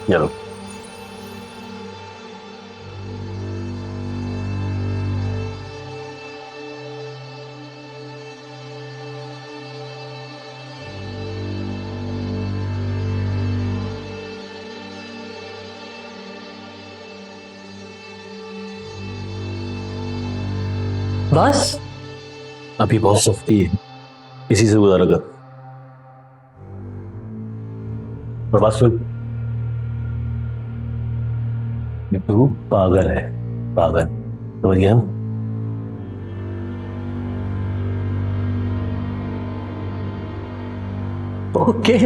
चलो। बस अभी बहुत सख्ती है, इसी से गुजारा कर। और बात सुन, तू पागल है, पागल, समझ गया? Okay.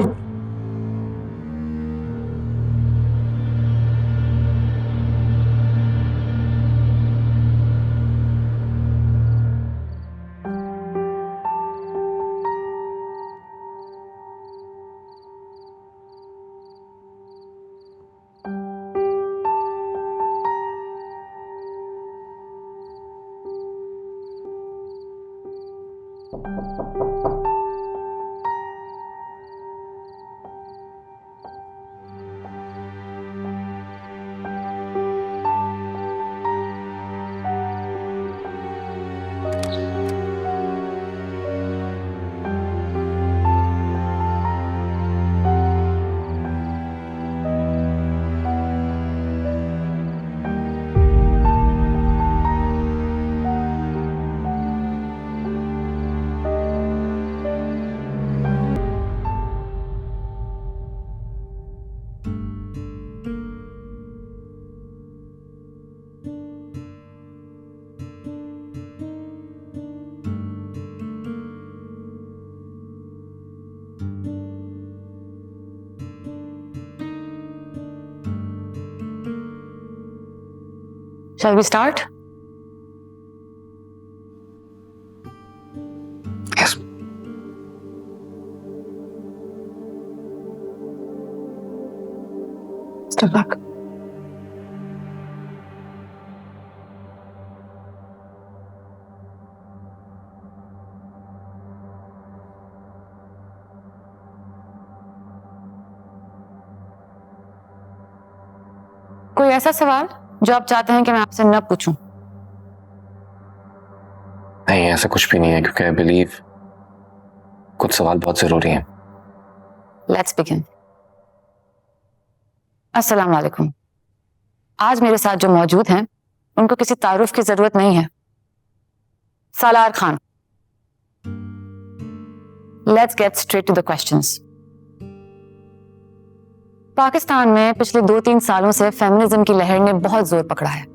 Shall we start? Yes. Step back. कोई ऐसा सवाल जो आप चाहते हैं कि मैं आपसे न पूछूं? नहीं, ऐसा कुछ भी नहीं है, क्योंकि आई बिलीव कुछ सवाल बहुत जरूरी हैं। Let's begin. अस्सलाम वालेकुम। आज मेरे साथ जो मौजूद हैं उनको किसी तारुफ की जरूरत नहीं है। Salar Khan. Let's get straight to the questions. Pakistan में पिछले 2-3 सालों से फेमिनिज्म की लहर ने बहुत जोर पकड़ा है।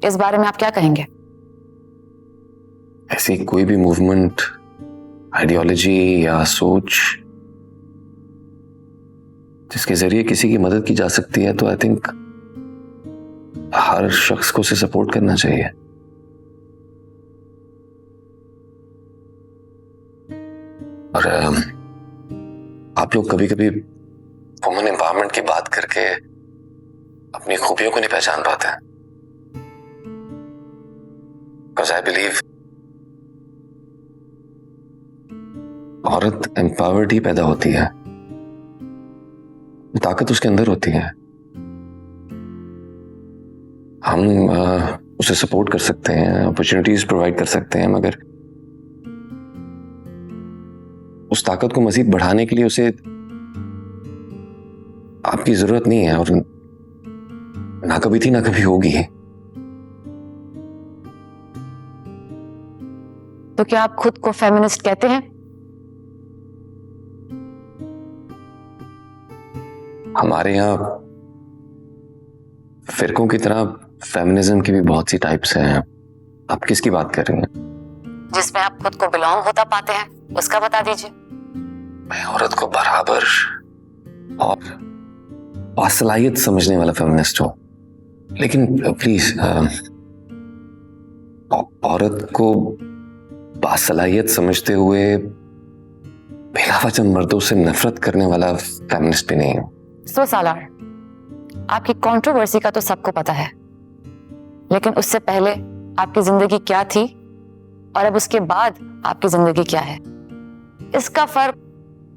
इस बारे में आप क्या कहेंगे? ऐसी कोई भी मूवमेंट, आइडियोलॉजी या सोच जिसके जरिए किसी की मदद की जा सकती है, तो आई थिंक हर शख्स को उसे सपोर्ट करना चाहिए। और आप लोग कभी कभी वुमेन एम्पावरमेंट की बात करके अपनी खूबियों को नहीं पहचान पाते हैं। बिकॉज आई बिलीव औरत एम्पावर्ड ही पैदा होती है, ताकत उसके अंदर होती है। हम उसे सपोर्ट कर सकते हैं, अपॉर्चुनिटीज प्रोवाइड कर सकते हैं, मगर उस ताकत को मजीद बढ़ाने के लिए उसे आपकी जरूरत नहीं है, और ना कभी थी ना कभी होगी। तो क्या आप खुद को फेमिनिस्ट कहते हैं? हमारे यहाँ फिरकों की तरह फेमिनिज्म की भी बहुत सी टाइप्स हैं। आप किसकी बात कर रही हैं? जिसमें आप खुद को बिलोंग होता पाते हैं उसका बता दीजिए। मैं औरत को बराबर और बासलाहियत समझने वाला फेमिनिस्ट हूं, लेकिन प्लीज औरत को बासलाहियत समझते हुए बिला वजह मर्दों से नफरत करने वाला फेमिनिस्ट भी नहीं हूं। सो सालार, आपकी कंट्रोवर्सी का तो सबको पता है, लेकिन उससे पहले आपकी जिंदगी क्या थी और अब उसके बाद आपकी जिंदगी क्या है, इसका फर्क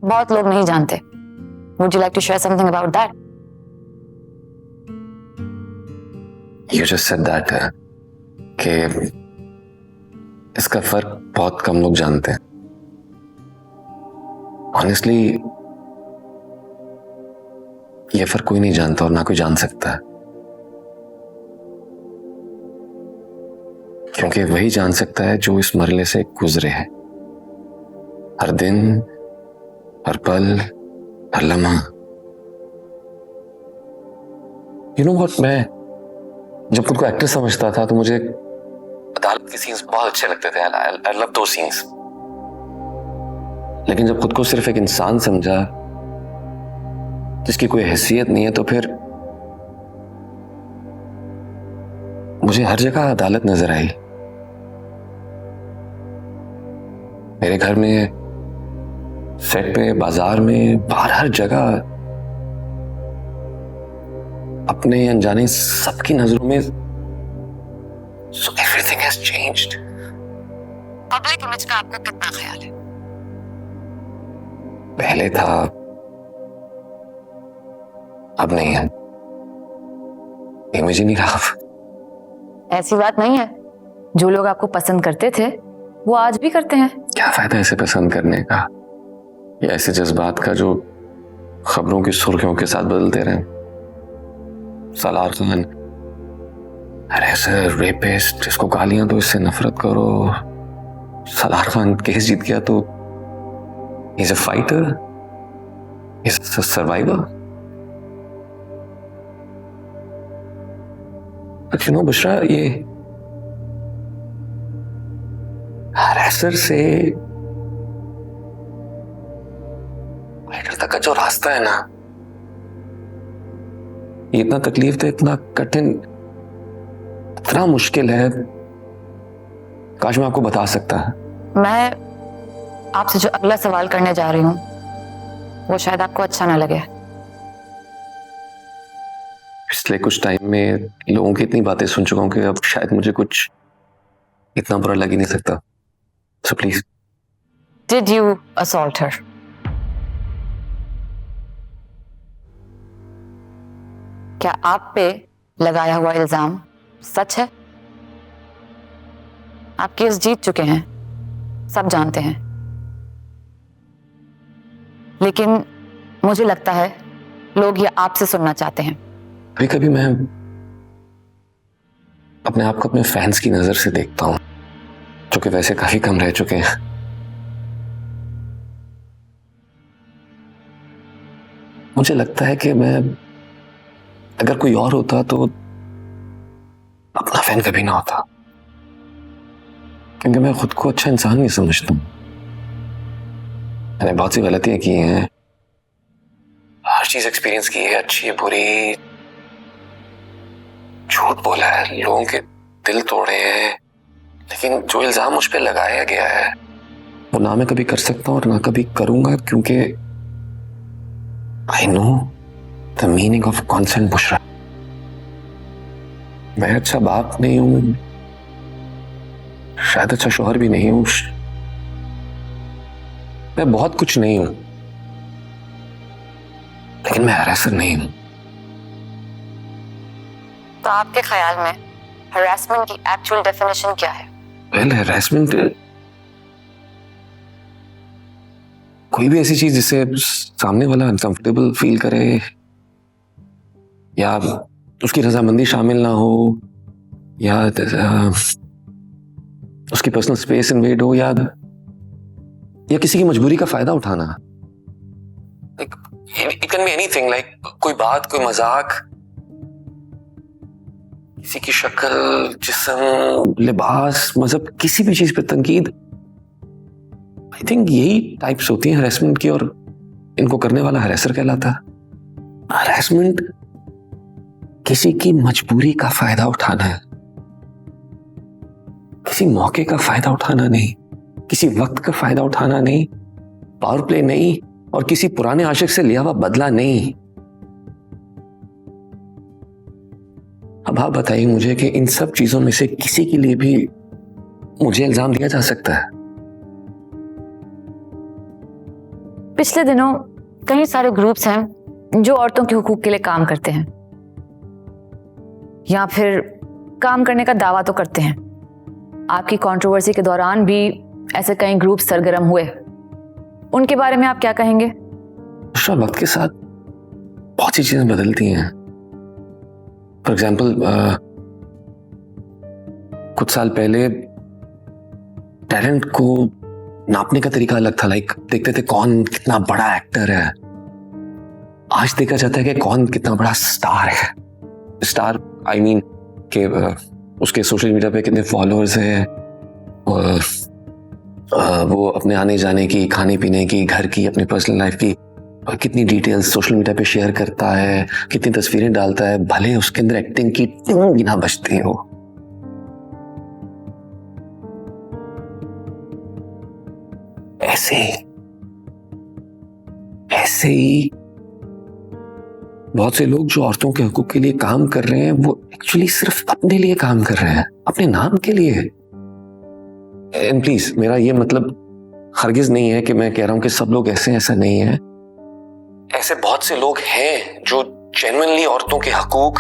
बहुत लोग नहीं जानते। Would you like to share something about that? You just said that कि इसका फर्क बहुत कम लोग जानते हैं. Honestly, ये फर्क कोई नहीं जानता और ना कोई जान सकता है, क्योंकि वही जान सकता है जो इस मरले से गुजरे है. हर दिन, हर पल, हर लम्हा. You know what, मैं जब खुद को एक्टर समझता था तो मुझे अदालत के सीन्स बहुत अच्छे लगते थे. I love those scenes. लेकिन जब खुद को सिर्फ एक इंसान समझा जिसकी कोई हैसियत नहीं है, तो फिर मुझे हर जगह अदालत नजर आई. मेरे घर में, सेट पे, बाजार में, बाहर, हर जगह अपने अनजाने सबकी नजरों में. So everything has changed. Public image का आपको कितना ख्याल है? पहले था, अब नहीं है. इमेज ही नहीं रहा. ऐसी बात नहीं है, जो लोग आपको पसंद करते थे वो आज भी करते हैं. क्या फायदा ऐसे पसंद करने का या ऐसे जज्बात का जो खबरों की सुर्खियों के साथ बदलते रहे. सलार खान रेसर, रेपिस्ट, जिसको गालियां दो इससे नफरत करो. सलार खान केस जीत गया तो he's a fighter, he's a survivor. But you know, Bushra, ये रेसर से फाइटर तक का जो रास्ता है ना, ये इतना तकलीफ है, इतना कठिन, इतना मुश्किल है. काश मैं आपको बता सकता. मैं आपसे जो अगला सवाल करने जा रही हूँ वो शायद आपको अच्छा ना लगे. पिछले कुछ टाइम में लोगों की इतनी बातें सुन चुका हूं कि अब शायद मुझे कुछ इतना बुरा लग ही नहीं सकता. So please. Did you assault her? क्या आप पे लगाया हुआ इल्जाम सच है? आप केस जीत चुके हैं, सब जानते हैं, लेकिन मुझे लगता है लोग ये आपसे सुनना चाहते हैं. कभी कभी मैं अपने आप को अपने फैंस की नजर से देखता हूं, जो कि वैसे काफी कम रह चुके हैं. मुझे लगता है कि मैं, अगर कोई और होता तो अपना फैन कभी ना होता, क्योंकि मैं खुद को अच्छा इंसान नहीं समझता. मैंने बहुत सी गलतियां की हैं, हर चीज एक्सपीरियंस की है, अच्छी बुरी, झूठ बोला है, लोगों के दिल तोड़े हैं, लेकिन जो इल्जाम मुझ पे लगाया गया है वो ना मैं कभी कर सकता हूं और ना कभी करूंगा, क्योंकि I know the meaning of consent. Bushra, मैं अच्छा बाप नहीं हूं, शायद अच्छा शौहर भी नहीं हूं, मैं बहुत कुछ नहीं हूं, लेकिन मैं हरासर नहीं हूं. तो आपके ख्याल में हरासमेंट की एक्चुअल डेफिनेशन क्या है? वेल, हरासमेंट कोई भी ऐसी चीज जिससे सामने वाला अनकंफर्टेबल फील करे, या उसकी रजामंदी शामिल ना हो, या उसकी पर्सनल स्पेस इन्वेड हो, या किसी की मजबूरी का फायदा उठाना. It can be anything, like कोई बात, कोई मजाक, किसी की शक्ल, जिस्म, लिबास, मजहब, किसी भी चीज पे तनकीद. आई थिंक यही टाइप्स होती हैं हरेसमेंट की, और इनको करने वाला हरेसर कहलाता है. हरेसमेंट किसी की मजबूरी का फायदा उठाना है, किसी मौके का फायदा उठाना नहीं, किसी वक्त का फायदा उठाना नहीं, पावर प्ले नहीं, और किसी पुराने आशिक से लिया हुआ बदला नहीं. अब आप बताइए मुझे कि इन सब चीजों में से किसी के लिए भी मुझे इल्जाम दिया जा सकता है? पिछले दिनों कई सारे ग्रुप्स हैं जो औरतों के हुकूक के लिए काम करते हैं, या फिर काम करने का दावा तो करते हैं। आपकी कंट्रोवर्सी के दौरान भी ऐसे कई ग्रुप सरगर्म हुए, उनके बारे में आप क्या कहेंगे? वक्त के साथ बहुत सी चीजें बदलती हैं। फॉर एग्जाम्पल, कुछ साल पहले टैलेंट को नापने का तरीका अलग था। लाइक देखते थे कौन कितना बड़ा एक्टर है। आज देखा जाता है कि कौन कितना बड़ा स्टार है। स्टार आई मीन कि उसके सोशल मीडिया पे कितने फॉलोअर्स हैं, और वो अपने आने जाने की, खाने पीने की, घर की, अपनी पर्सनल लाइफ की कितनी डिटेल्स सोशल मीडिया पे शेयर करता है, कितनी तस्वीरें डालता है, भले उसके अंदर एक्टिंग की भी ना बचती हो। ऐसे ही बहुत से लोग जो औरतों के हकूक के लिए काम कर रहे हैं, वो एक्चुअली सिर्फ अपने लिए काम कर रहे हैं, अपने नाम के लिए। एंड प्लीज, मेरा ये मतलब हरगिज नहीं है कि मैं कह रहा हूं कि सब लोग ऐसे हैं, ऐसा नहीं है। ऐसे बहुत से लोग हैं जो जेन्युइनली औरतों के हकूक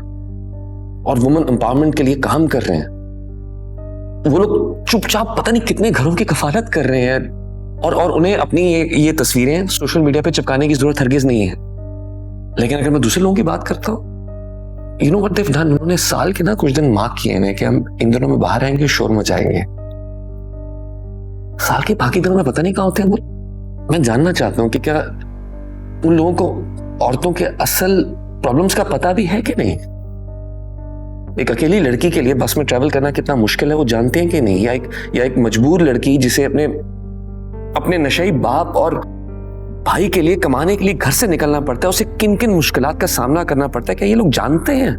और वुमेन एम्पावरमेंट के लिए काम कर रहे हैं। वो लोग चुपचाप पता नहीं कितने घरों की कफालत कर रहे हैं, और उन्हें अपनी ये तस्वीरें सोशल मीडिया पे चिपकाने की जरूरत हरगिज नहीं है। लेकिन अगर मैं दूसरे लोगों की बात करता हूँ, you know what they have done, उन्होंने साल के ना कुछ दिन मार्क किए हैं कि हम इन दिनों में बाहर आएंगे, शोर मचाएंगे। साल के बाकी दिनों में पता नहीं कहाँ होते हैं वो। मैं जानना चाहता हूँ कि क्या उन लोगों को औरतों के असल प्रॉब्लम्स का पता भी है कि नहीं। एक अकेली लड़की के लिए बस में ट्रैवल करना कितना मुश्किल है वो जानते हैं कि नहीं, या एक मजबूर लड़की जिसे अपने नशेई बाप और भाई के लिए कमाने के लिए घर से निकलना पड़ता है, उसे किन किन मुश्किलात का सामना करना पड़ता है, क्या ये लोग जानते हैं?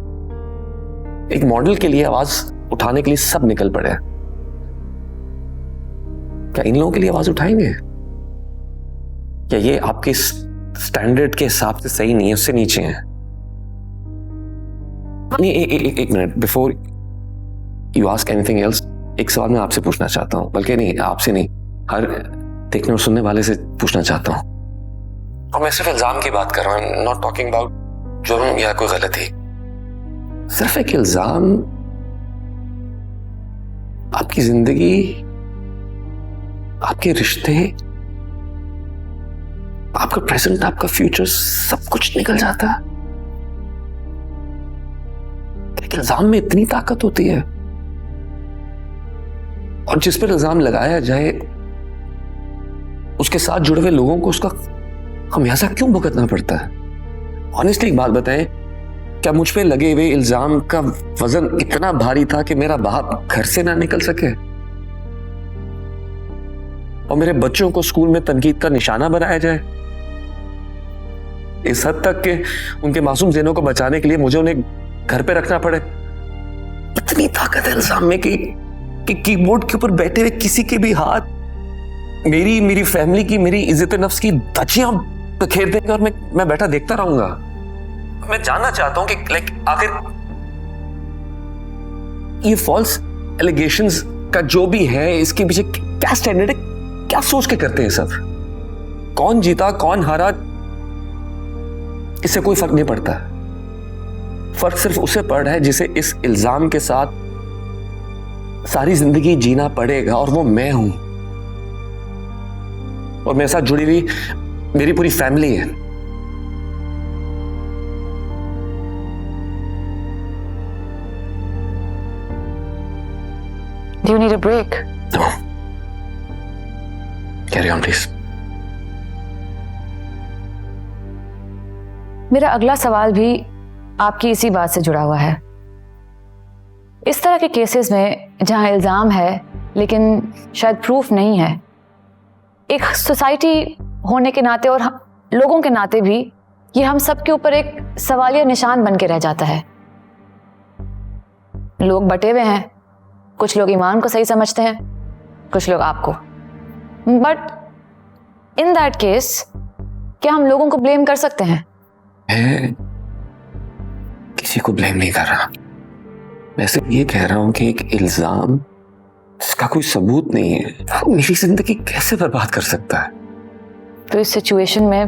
एक मॉडल के लिए आवाज उठाने के लिए सब निकल पड़े। क्या इन लोगों के लिए आवाज उठाएंगे? क्या ये आपके स्टैंडर्ड के हिसाब से सही नहीं है, उससे नीचे है? नहीं, एक minute, before you ask anything else, एक सवाल मैं आपसे पूछना चाहता हूं, बल्कि नहीं, आपसे नहीं, हर देखने और सुनने वाले से पूछना चाहता हूं। और मैं सिर्फ इल्जाम की बात कर रहा हूं, नॉट टॉकिंग अबाउट जुर्म या कोई गलती। सिर्फ एक इल्जाम आपकी जिंदगी, आपके रिश्ते, आपका प्रेजेंट, आपका फ्यूचर, सब कुछ निकल जाता है। एक इल्जाम में इतनी ताकत होती है, और जिस पर इल्जाम लगाया जाए उसके साथ जुड़े हुए लोगों को उसका खमियाजा क्यों भुगतना पड़ता है? ऑनेस्टली एक बात बताएं, क्या मुझ पे लगे हुए इल्जाम का वजन इतना भारी था कि मेरा बाप घर से ना निकल सके और मेरे बच्चों को स्कूल में तनकीद का निशाना बनाया जाए? इस हद तक कि उनके मासूम ज़हनों को बचाने के लिए मुझे उन्हें घर पे रखना पड़े। इतनी ताकत है इल्जाम में कि कीबोर्ड के ऊपर बैठे हुए किसी के भी हाथ मेरी फैमिली की, मेरी इज्जत नफ्स की धज्जियां बिखेर देंगे और मैं बैठा देखता रहूंगा। मैं जानना चाहता हूं कि लाइक आखिर ये फॉल्स एलिगेशंस का जो भी है, इसके पीछे क्या स्टैंडर्ड है, क्या सोच के करते हैं सब? कौन जीता कौन हारा इससे कोई फर्क नहीं पड़ता। फर्क सिर्फ उसे पड़ रहा है जिसे इस इल्जाम के साथ सारी जिंदगी जीना पड़ेगा, और वो मैं हूं, और मेरे साथ जुड़ी हुई मेरी पूरी फैमिली है। Do you need a break? No. Carry on, please. मेरा अगला सवाल भी आपकी इसी बात से जुड़ा हुआ है। इस तरह के केसेस में जहां इल्जाम है लेकिन शायद प्रूफ नहीं है, एक सोसाइटी होने के नाते और लोगों के नाते भी ये हम सब के ऊपर एक सवालिया निशान बन के रह जाता है। लोग बटे हुए हैं, कुछ लोग ईमान को सही समझते हैं, कुछ लोग आपको। बट इन दैट केस क्या हम लोगों को ब्लेम कर सकते हैं? मैं किसी को ब्लेम नहीं कर रहा। मैं सिर्फ ये कह रहा हूं कि एक इल्जाम जिसका कोई सबूत नहीं है वो मेरी जिंदगी कैसे बर्बाद कर सकता है? तो इस सिचुएशन में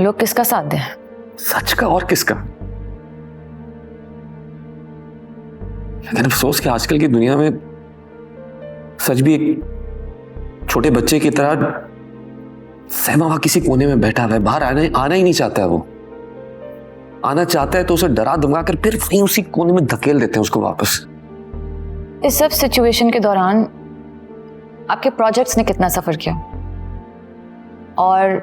लोग किसका साथ दें? सच का और किसका? लेकिन अफसोस कि आजकल की दुनिया में सच भी एक छोटे बच्चे की तरह सहमा हुआ किसी कोने में बैठा हुआ है, बाहर आना ही नहीं चाहता है। वो आना चाहता है तो उसे डरा धमका कर फिर वहीं उसी कोने में धकेल देते हैं उसको वापस। इस सब सिचुएशन के दौरान आपके प्रोजेक्ट्स ने कितना सफर किया, और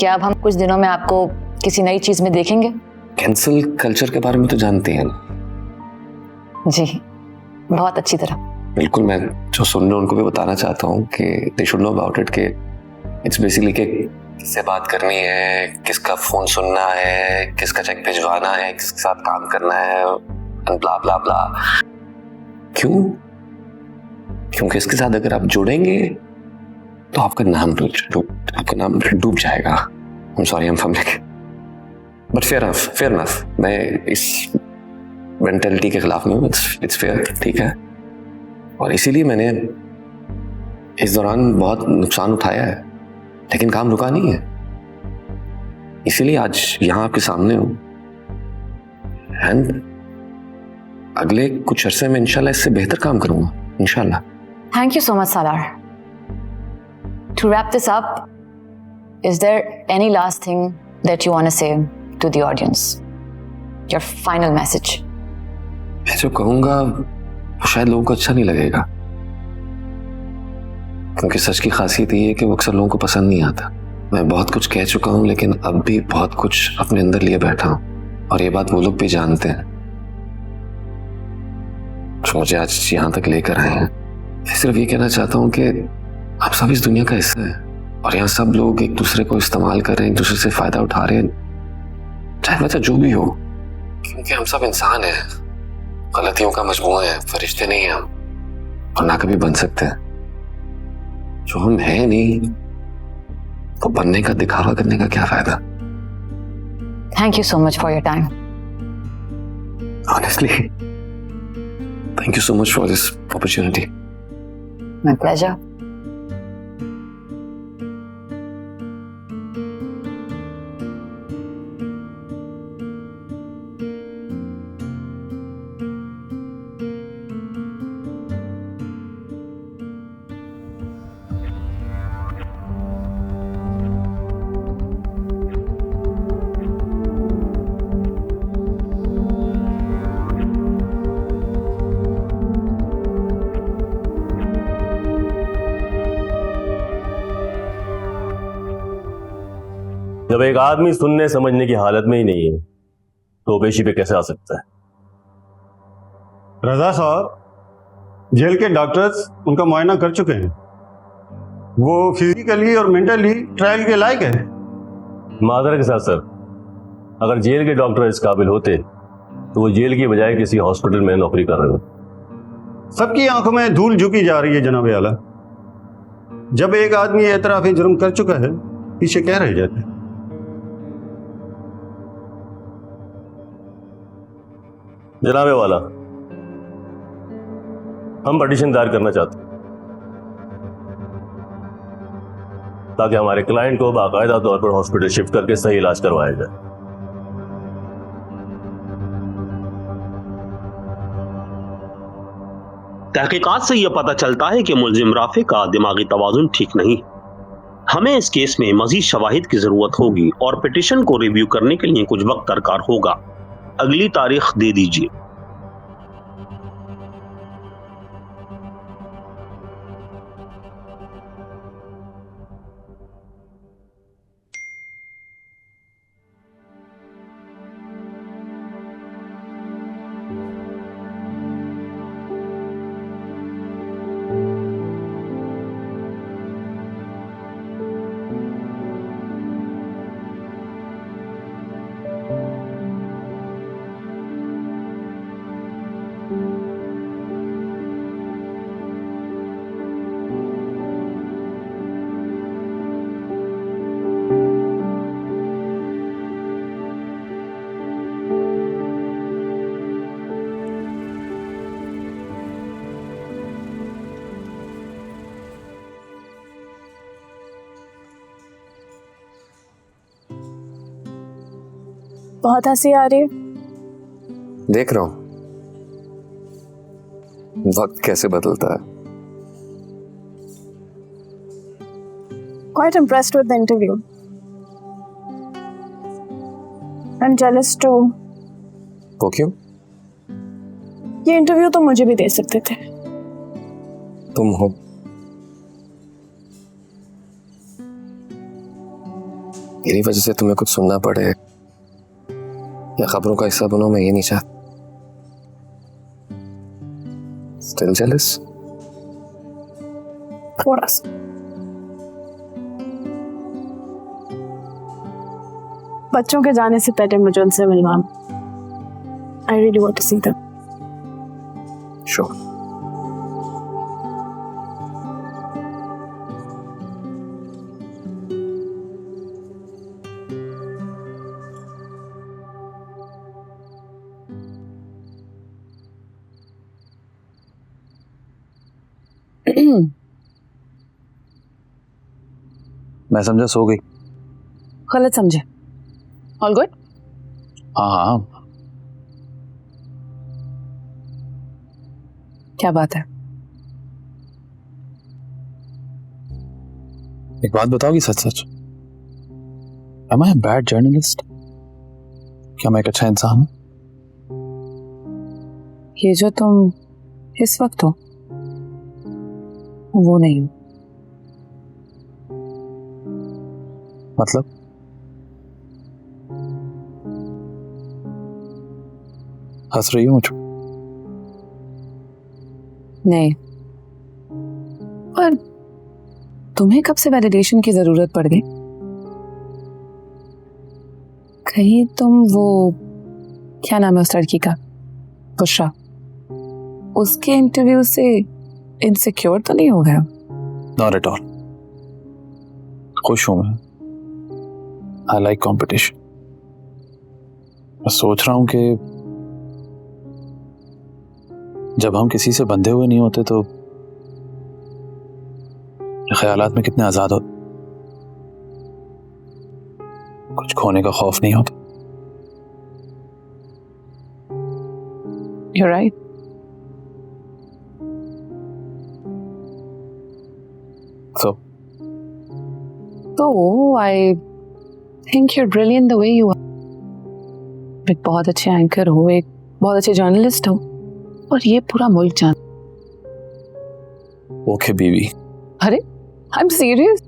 क्या अब हम कुछ दिनों में आपको किसी नई चीज में देखेंगे? कैंसल कल्चर के बारे में तो जानते हैं ना? जी, बहुत अच्छी तरह। बिल्कुल, मैं जो सुन रहे हैं उनको भी बताना चाहता हूँ कि they should know about it, कि इट्स बेसिकली कि किससे बात करनी है, किसका फोन सुनना है, किसका चेक भिजवाना है, किसके साथ काम करना है, एंड ब्ला ब्ला ब्ला। क्यों? क्योंकि इसके साथ अगर आप जुड़ेंगे तो आपका नाम डूब जाएगा। I'm sorry, I'm fumbling. But fair enough. मैं इस मेंटालिटी के खिलाफ नहीं हूँ। It's fair, ठीक है। और इसीलिए मैंने इस दौरान बहुत नुकसान उठाया है, लेकिन काम रुका नहीं है। इसीलिए आज यहाँ आपके सामने हूँ, एंड अगले कुछ अरसे में इंशाल्लाह इससे बेहतर काम करूंगा, इंशाल्लाह। Thank you so much, Salar. To wrap this up, is there any last thing that you want to say to the audience? Your final message. मैं जो कहूँगा वो शायद लोगों को अच्छा नहीं लगेगा, क्योंकि सच की खासियत ये है कि वो अक्सर लोगों को पसंद नहीं आता। मैं बहुत कुछ कह चुका हूँ, लेकिन अब भी बहुत कुछ अपने अंदर लिए बैठा हूँ, और ये बात वो लोग भी जानते हैं जो मुझे आज यहाँ तक लेकर आए हैं। मैं सिर्फ ये कहना चाहता हूँ कि आप सब इस दुनिया का हिस्सा है, और यहाँ सब लोग एक दूसरे को इस्तेमाल कर रहे हैं, एक दूसरे से फायदा उठा रहे हैं, चाहे वजह जो भी हो, क्योंकि हम सब इंसान हैं, गलतियों का मजमूआ है, फरिश्ते नहीं हैं हम, और ना कभी बन सकते हैं। जो हम हैं नहीं, वो बनने का दिखावा करने का क्या फायदा? Thank you so much for your time. Honestly, thank you so much for this opportunity. My pleasure. जब एक आदमी सुनने समझने की हालत में ही नहीं है तो पेशी पे कैसे आ सकता है? रजा साहब, जेल के डॉक्टर्स उनका मुआयना कर चुके हैं। वो फिजिकली और मेंटली ट्रायल के लायक है। माजरा के साथ सर, अगर जेल के डॉक्टर इस काबिल होते तो वो जेल की बजाय किसी हॉस्पिटल में नौकरी कर रहे होते। सबकी आंखों में धूल झुकी जा रही है जनाब आला। जब एक आदमी एतराफ़ जुर्म कर चुका है, पीछे क्या रह जाते हैं? जनाबे वाला, हम पिटीशन दायर करना चाहते हैं ताकि हमारे क्लाइंट को बाकायदा तौर पर हॉस्पिटल शिफ्ट करके सही इलाज करवाया जाए। तहकीकात से यह पता चलता है कि मुल्जिम राफे का दिमागी तवाजुन ठीक नहीं। हमें इस केस में मजीद शवाहिद की जरूरत होगी और पिटीशन को रिव्यू करने के लिए कुछ वक्त दरकार होगा। अगली तारीख दे दीजिए। बहुत हंसी आ रही है। देख रहा हूं। वक्त कैसे बदलता है। Quite impressed with the interview. I'm jealous too. वो क्यों? ये इंटरव्यू तो मुझे भी दे सकते थे। तुम हो। मेरी वजह से तुम्हें कुछ सुनना पड़े या खबरों का हिस्सा बनो, मैं ये नहीं चाहता। Still jealous? थोड़ा सा। बच्चों के जाने से पहले मुझे उनसे मिलवाना। I really want to see them. Sure. मैं समझा सो गई। गलत समझे। All good? हाँ, क्या बात है? एक बात बताओगी सच सच? Am I a bad journalist? क्या मैं एक अच्छा इंसान हूँ? ये जो तुम इस वक्त हो वो नहीं हो। मतलब? हंस रही हो मुझ पे? नहीं, पर तुम्हें कब से वैलिडेशन की जरूरत पड़ गई? कहीं तुम वो, क्या नाम है उस लड़की का, बुशरा, उसके इंटरव्यू से इनसिक्योर तो नहीं हो गया? Not at all. खुश हूं मैं। I like competition. मैं सोच रहा हूं कि जब हम किसी से बंधे हुए नहीं होते तो ख्यालात में कितने आजाद होते, कुछ खोने का खौफ नहीं होता। You're right. So I think you're brilliant the way you are. एक बहुत अच्छे एंकर हो, एक बहुत अच्छे जर्नलिस्ट हो, और ये पूरा मुल्क जान। ओके बीवी, अरे I'm serious.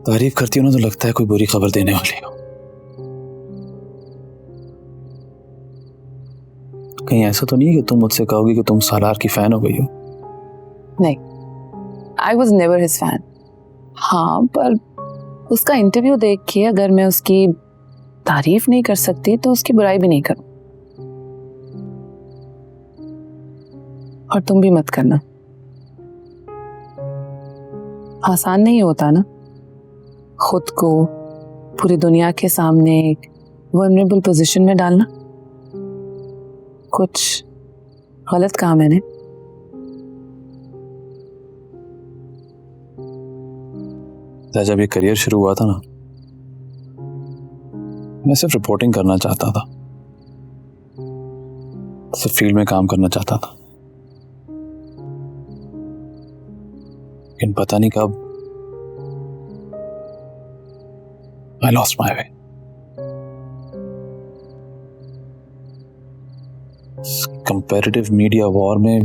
तारीफ करती हो ना तो लगता है कोई बुरी खबर देने वाली हो। कहीं ऐसा तो नहीं है कि तुम मुझसे कहोगी कि तुम सालार की फैन हो गई हो? नहीं, I was never his fan. हाँ, पर उसका इंटरव्यू देख के अगर मैं उसकी तारीफ नहीं कर सकती तो उसकी बुराई भी नहीं करूं। और तुम भी मत करना। आसान नहीं होता ना खुद को पूरी दुनिया के सामने एक वल्नरेबल पोजीशन में डालना। कुछ गलत कहा मैंने? जब ये करियर शुरू हुआ था ना, मैं सिर्फ रिपोर्टिंग करना चाहता था, सिर्फ फील्ड में काम करना चाहता था। लेकिन पता नहीं कब I lost my way. Comparative media war में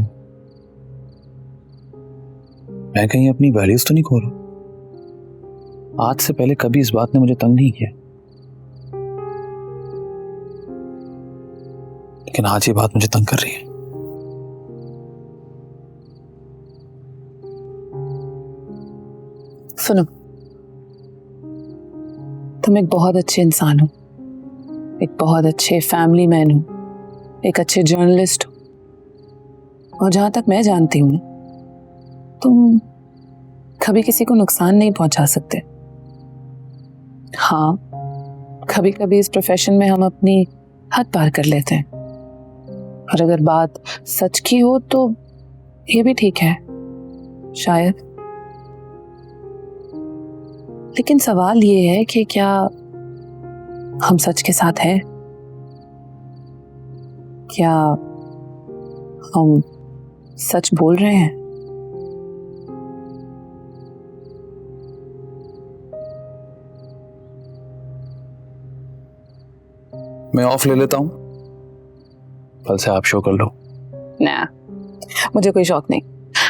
मैं कहीं अपनी वैल्यूज तो नहीं खो रहा? आज से पहले कभी इस बात ने मुझे तंग नहीं किया, लेकिन आज ये बात मुझे तंग कर रही है। सुनो, तुम एक बहुत अच्छे इंसान हो, एक बहुत अच्छे फैमिली मैन हो, एक अच्छे जर्नलिस्ट हो, और जहां तक मैं जानती हूँ तुम कभी किसी को नुकसान नहीं पहुंचा सकते। हाँ, कभी कभी इस प्रोफेशन में हम अपनी हद पार कर लेते हैं, और अगर बात सच की हो तो ये भी ठीक है शायद। लेकिन सवाल ये है कि क्या हम सच के साथ हैं? क्या हम सच बोल रहे हैं? मैं ऑफ ले लेता हूँ, कल से आप शो कर लो। ना, मुझे कोई शौक नहीं।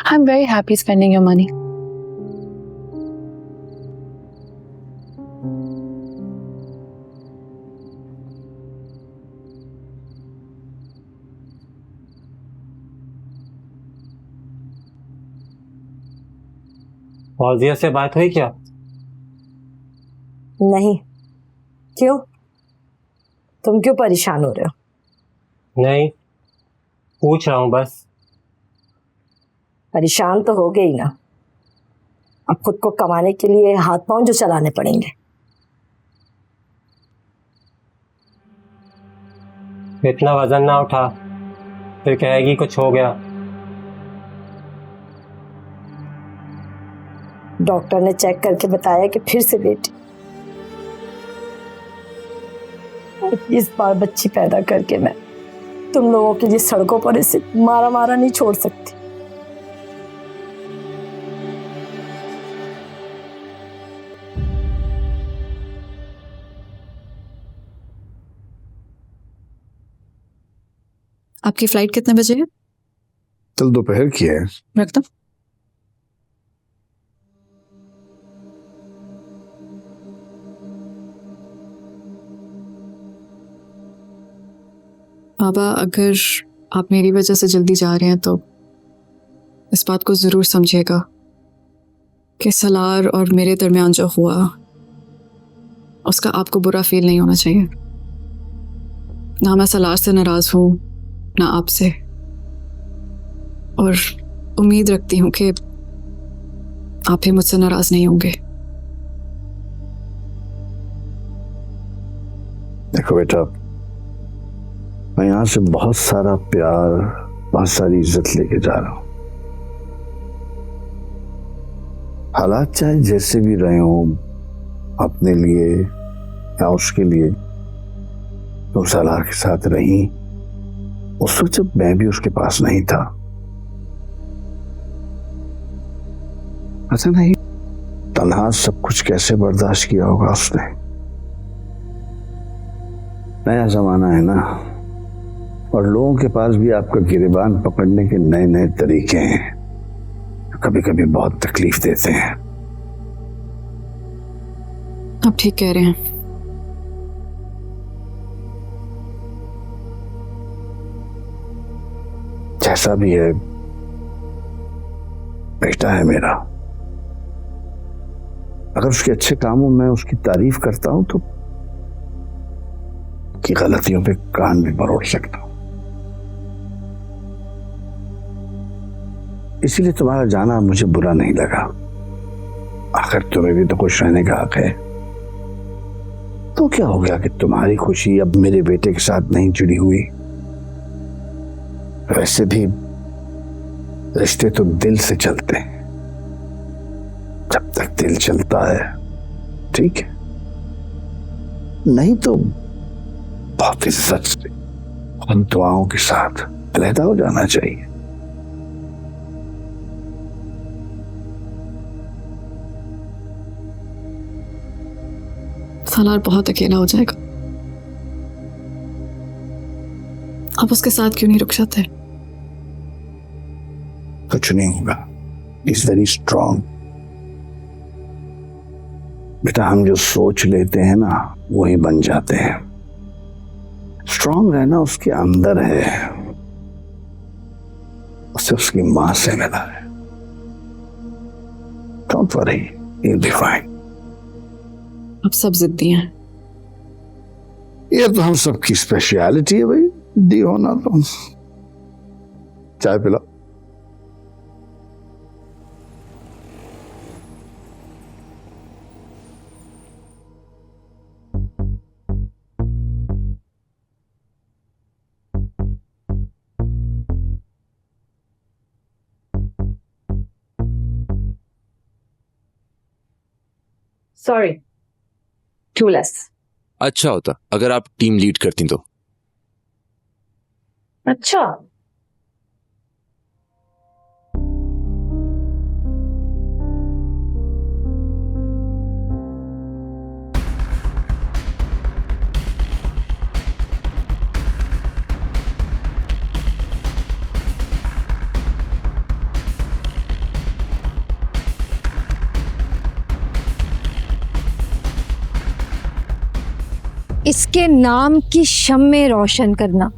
I am very happy spending your money. Fauzia से बात हुई क्या? नहीं। क्यों? तुम क्यों परेशान हो रहे हो? नहीं, पूछ रहा हूँ बस। परेशान तो हो गई ना, अब खुद को कमाने के लिए हाथ पांव जो चलाने पड़ेंगे। इतना वजन ना उठा, फिर कहेगी कुछ हो गया। डॉक्टर ने चेक करके बताया कि फिर से बेटी, इस बार बच्ची पैदा करके मैं तुम लोगों के लिए सड़कों पर इसे मारा मारा नहीं छोड़ सकती। आपकी फ्लाइट कितने बजे है? कल दोपहर की है। रख दो। बाबा, अगर आप मेरी वजह से जल्दी जा रहे हैं तो इस बात को ज़रूर समझिएगा कि सलार और मेरे दरमियान जो हुआ उसका आपको बुरा फील नहीं होना चाहिए। ना मैं सलार से नाराज़ हूँ ना आपसे, और उम्मीद रखती हूँ कि आप भी मुझसे नाराज़ नहीं होंगे। देखो बेटा, मैं यहाँ से बहुत सारा प्यार, बहुत सारी इज्जत लेके जा रहा हूँ। हालात चाहे जैसे भी रहे हों अपने लिए या उसके लिए, तुम सलार के साथ रही उस वक्त जब मैं भी उसके पास नहीं था। ऐसा नहीं तन्हा सब कुछ कैसे बर्दाश्त किया होगा उसने। नया जमाना है ना, और लोगों के पास भी आपका गिरेबान पकड़ने के नए नए तरीके हैं, कभी कभी बहुत तकलीफ देते हैं। आप ठीक कह रहे हैं। जैसा भी है, बेटा है मेरा। अगर उसके अच्छे कामों में उसकी तारीफ करता हूं तो की गलतियों पे कान भी मरोड़ सकता हूं। इसीलिए तुम्हारा जाना मुझे बुरा नहीं लगा। आखिर तुम्हें भी तो खुश रहने का हक है। तो क्या हो गया कि तुम्हारी खुशी अब मेरे बेटे के साथ नहीं जुड़ी हुई? वैसे भी रिश्ते तो दिल से चलते हैं। जब तक दिल चलता है ठीक है, नहीं तो बहुत इज्जत से उन दुआओं के साथ अलहदा हो जाना चाहिए। सलार बहुत अकेला हो जाएगा। आप उसके साथ क्यों नहीं रुक जाते? कुछ नहीं होगा। Is very strong. बेटा, हम जो सोच लेते हैं ना वही बन जाते हैं। स्ट्रांग रहना उसके अंदर है, उसे उसकी मां से मिला है। Don't worry, you'll be fine। आप सब जिद्दी हैं। ये तो हम सबकी स्पेशलिटी है भाई, दी होना। तो चाय पिला। Sorry, too less. अच्छा होता अगर आप टीम लीड करती तो। अच्छा, इसके नाम की शम्में रोशन करना।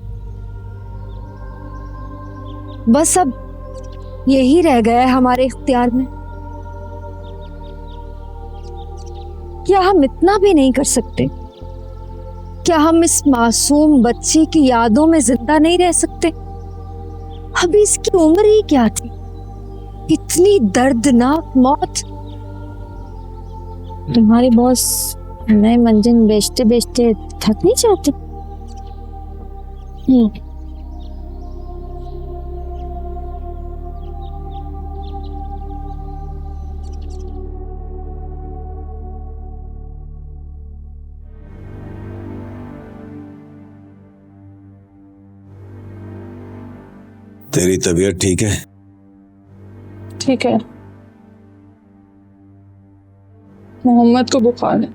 बस अब यही रह गया है हमारे इख्तियार में। क्या हम इतना भी नहीं कर सकते? क्या हम इस मासूम बच्ची की यादों में जिंदा नहीं रह सकते? अभी इसकी उम्र ही क्या थी? इतनी दर्दनाक मौत। तुम्हारे बॉस नए मंजिल बेचते बेचते थक नहीं जाते? तेरी तबीयत ठीक है? ठीक है। मोहम्मद को बुखार है।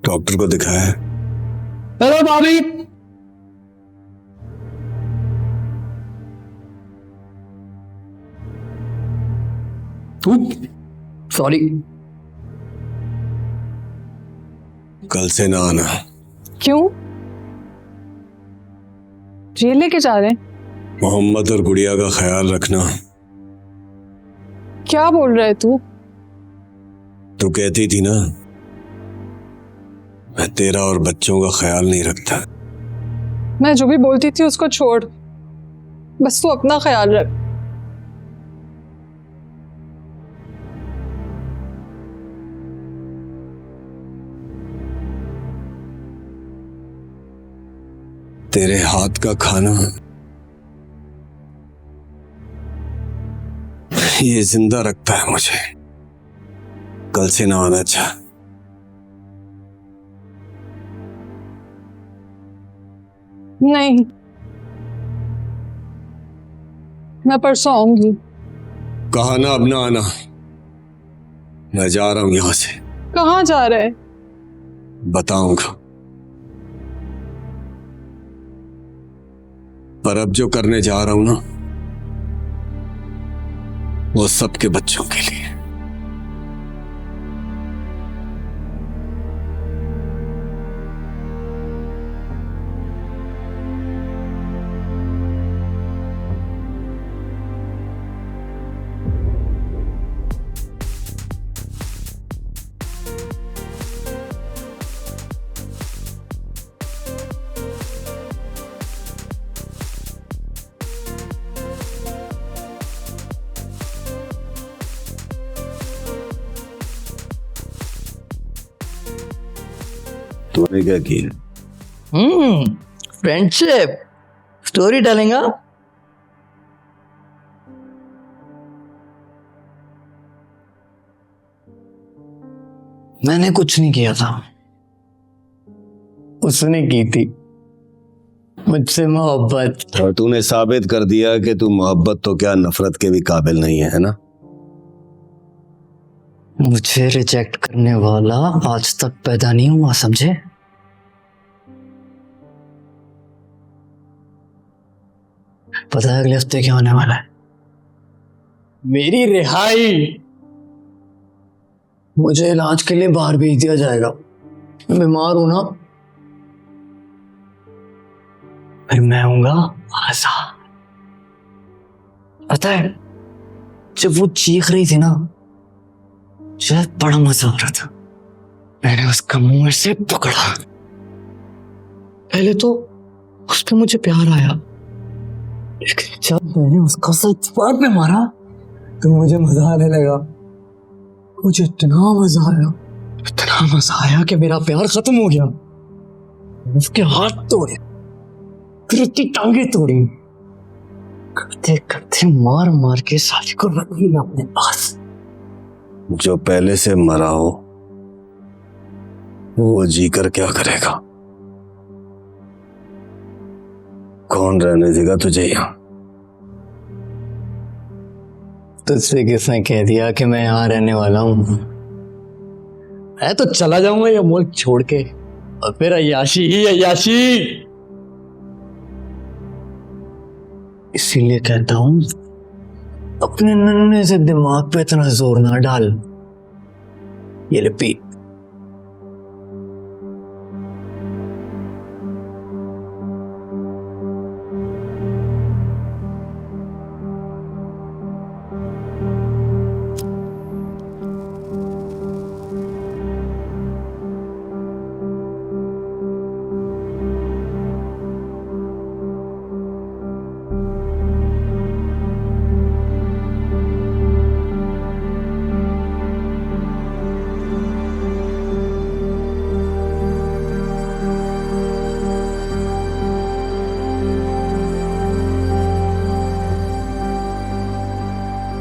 डॉक्टर को दिखाया है? हेलो भाभी। सॉरी। कल से ना आना। क्यों? जेल लेके जा रहे हैं? मोहम्मद और गुड़िया का ख्याल रखना। क्या बोल रहा है तू? तू कहती थी ना मैं तेरा और बच्चों का ख्याल नहीं रखता। मैं जो भी बोलती थी उसको छोड़, बस तू अपना ख्याल रख। तेरे हाथ का खाना ये जिंदा रखता है मुझे। कल से ना आना चाह। नहीं, मैं परसों आऊंगी। कहा ना अब ना आना। मैं जा रहा हूं यहां से। कहाँ जा रहे? बताऊंगा, पर अब जो करने जा रहा हूं ना वो सबके बच्चों के लिए। तूने क्या किया? Friendship story telling. मैंने कुछ नहीं किया था, उसने की थी मुझसे मोहब्बत। और तूने साबित कर दिया कि तू मोहब्बत तो क्या नफरत के भी काबिल नहीं है ना? मुझे रिजेक्ट करने वाला आज तक पैदा नहीं हुआ, समझे? पता है अगले हफ्ते क्या होने वाला है? मेरी रिहाई। मुझे इलाज के लिए बाहर भेज दिया जाएगा। मैं बीमार हूं ना, फिर मैं होऊंगा आजाद। पता है जब वो चीख रही थी ना, मुझे बड़ा मजा आ रहा था। मैंने उसका मुंह से पकड़ा। पहले तो उस पर मुझे प्यार आया, लेकिन जब मैंने उसका सर दीवार पे मारा तो मुझे मजा आने लगा। मुझे इतना मजा आया कि मेरा प्यार खत्म हो गया। उसके हाथ तोड़े, फिर उसकी टांगे तोड़ी। करते करते मार मार के साली को रख लिया अपने पास। जो पहले से मरा हो वो जीकर क्या करेगा? कौन रहने देगा तुझे यहां? तुझसे किसने कह दिया कि मैं यहां रहने वाला हूं? मैं तो चला जाऊंगा ये मुल्क छोड़ के, और फिर अय्याशी ही अय्याशी। इसीलिए कहता हूं अपने नन्हे से दिमाग पे इतना जोर ना डाल। ये ले पी।